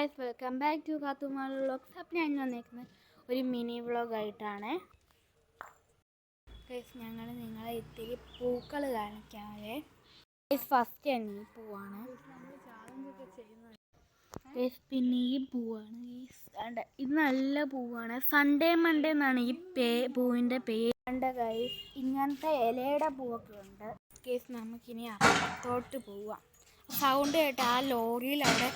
Guys, welcome back to കാത്തുമാൾ vlogs. അപ്പം ഞാൻ വന്നേക്കുന്നത് ഒരു മിനി വ്ളോഗായിട്ടാണ്. ഗായ്സ്, ഞങ്ങൾ നിങ്ങളെ ഇത്തിരി പൂക്കൾ കാണിക്കാതെ. ഫസ്റ്റ് തന്നെ ഈ പൂവാണ് ഗായ്സ്. പിന്നെ ഈ പൂവാണ് ഗായ്സ്. ഇത് നല്ല പൂവാണ്. സൺഡേ മൺഡേ എന്നാണ് ഈ പൂവിൻ്റെ പേര് ഗായ്സ്. ഇങ്ങനത്തെ ഇലയുടെ പൂവൊക്കെ ഉണ്ട് ഗായ്സ്. നമുക്കിനി അപ്പുറത്തോട്ട് പോവാം. സൗണ്ട് കേട്ട് ആ ലോറിയിൽ അവിടെ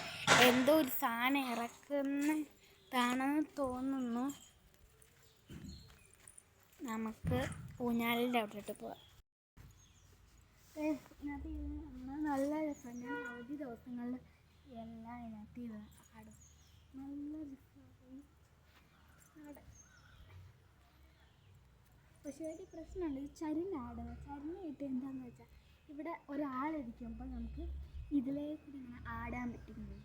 എന്തോ ഒരു സാധനം ഇറക്കുന്നതാണെന്ന് തോന്നുന്നു. നമുക്ക് ഊഞ്ഞാലിൻ്റെ അവിടോട്ട് പോവാം. ഇതിനകത്ത് നല്ല രസമാണ്. അവധി ദിവസങ്ങളിൽ എല്ലാം ഇതിനകത്ത് ആടും. നല്ല രസമാണ്. പക്ഷേ ഒരു പ്രശ്നമുണ്ട്, ഇത് ചരിഞ്ഞാടുന്നത്. ചരിഞ്ഞിട്ട് എന്താണെന്ന് വെച്ചാൽ ഇവിടെ ഒരാളിരിക്കുമ്പോൾ നമുക്ക് ഇതിലേക്ക് ഇങ്ങനെ ആടാൻ പറ്റുന്നു.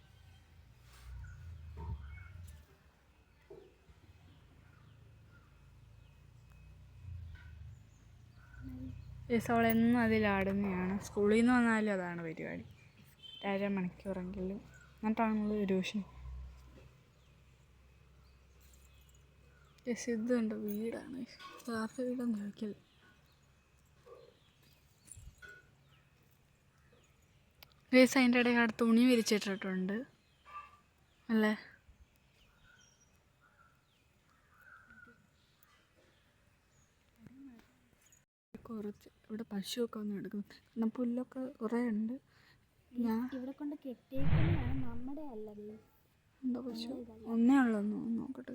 അവളെന്നും അതിലാടുന്നതാണ്. സ്കൂളിൽ നിന്ന് വന്നാലും അതാണ് പരിപാടി. 1.5 മണിക്കൂറെങ്കിലും എന്നിട്ടാണ് നമ്മൾ ട്യൂഷൻ. ഇതുണ്ട്, വീടാണ്. ക്ലാസ് വീടെന്ന് ചോദിക്കല്. ഗൈസ്, അതിൻ്റെ ഇടയിൽ അവിടെ തുണി വിരിച്ചിട്ടിട്ടുണ്ട് അല്ലേ. കുറച്ച് ഇവിടെ പശുവൊക്കെ വന്ന് എടുക്കും. എന്നാൽ പുല്ലൊക്കെ കുറേ ഉണ്ട്. ഞാൻ ഇവിടെ കൊണ്ട് കെട്ടിയേക്കുന്നതാണ്, നമ്മുടെ അല്ലത്. എന്താ പശു ഒന്നേ ഉള്ളൂ, നോക്കട്ടെ.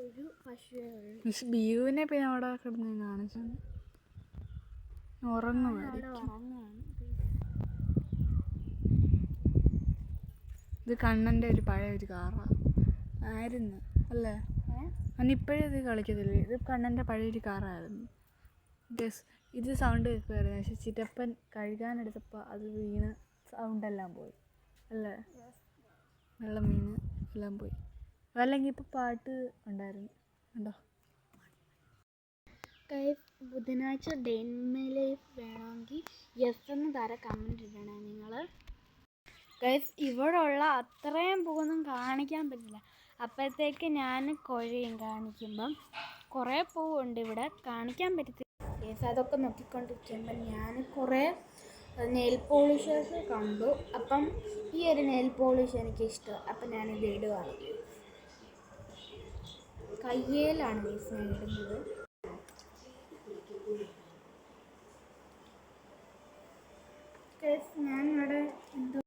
ഒരു പശുവേ ഉള്ളൂ. മിസ് ബീവിനെ പിന്നെ അവിടെ കിടന്ന് കാണിച്ചു. ഉറങ്ങുമായിരിക്കും. ഇത് കണ്ണൻ്റെ ഒരു പഴയ ഒരു കാറായിരുന്നു അല്ലേ. അന്നിപ്പോഴും ഇത് കളിക്കത്തില്ലേ. ഇത് കണ്ണൻ്റെ പഴയൊരു കാറായിരുന്നു. ഇത് സൗണ്ട് കേൾക്കുമായിരുന്നു. പക്ഷെ ചിറ്റപ്പൻ കഴുകാനെടുത്തപ്പോൾ അത് വീണ് സൗണ്ടെല്ലാം പോയി അല്ലേ. വെള്ളം വീണ് എല്ലാം പോയി. അല്ലെങ്കിൽ ഇപ്പോൾ പാട്ട് ഉണ്ടായിരുന്നു ഉണ്ടോ. ബുധനാഴ്ച ഡേ ഇൻ മൈ ലൈഫ് വേണമെങ്കിൽ യെസ് എന്ന് കമൻറ്റ് ഇടണേ നിങ്ങൾ. ഗൈസ്, ഇവിടെ ഉള്ള അത്രയും പൂവൊന്നും കാണിക്കാൻ പറ്റില്ല. അപ്പോഴത്തേക്ക് ഞാൻ കുഴയും. കാണിക്കുമ്പം കുറേ പൂവുണ്ട് ഇവിടെ, കാണിക്കാൻ പറ്റത്തില്ല. ഗൈസ്, അതൊക്കെ നോക്കിക്കൊണ്ടിരിക്കുമ്പം ഞാൻ കുറേ നെയിൽ പോളിഷേഴ്സ് കണ്ടു. അപ്പം ഈ ഒരു നെയിൽ പോളിഷ് എനിക്കിഷ്ടം. അപ്പം ഞാനിത് ഇടുകയാണ്. കയ്യിലാണ് ഗൈസ് ഞാൻ ഇടുന്നത്. ഞാൻ ഇവിടെ എന്തോ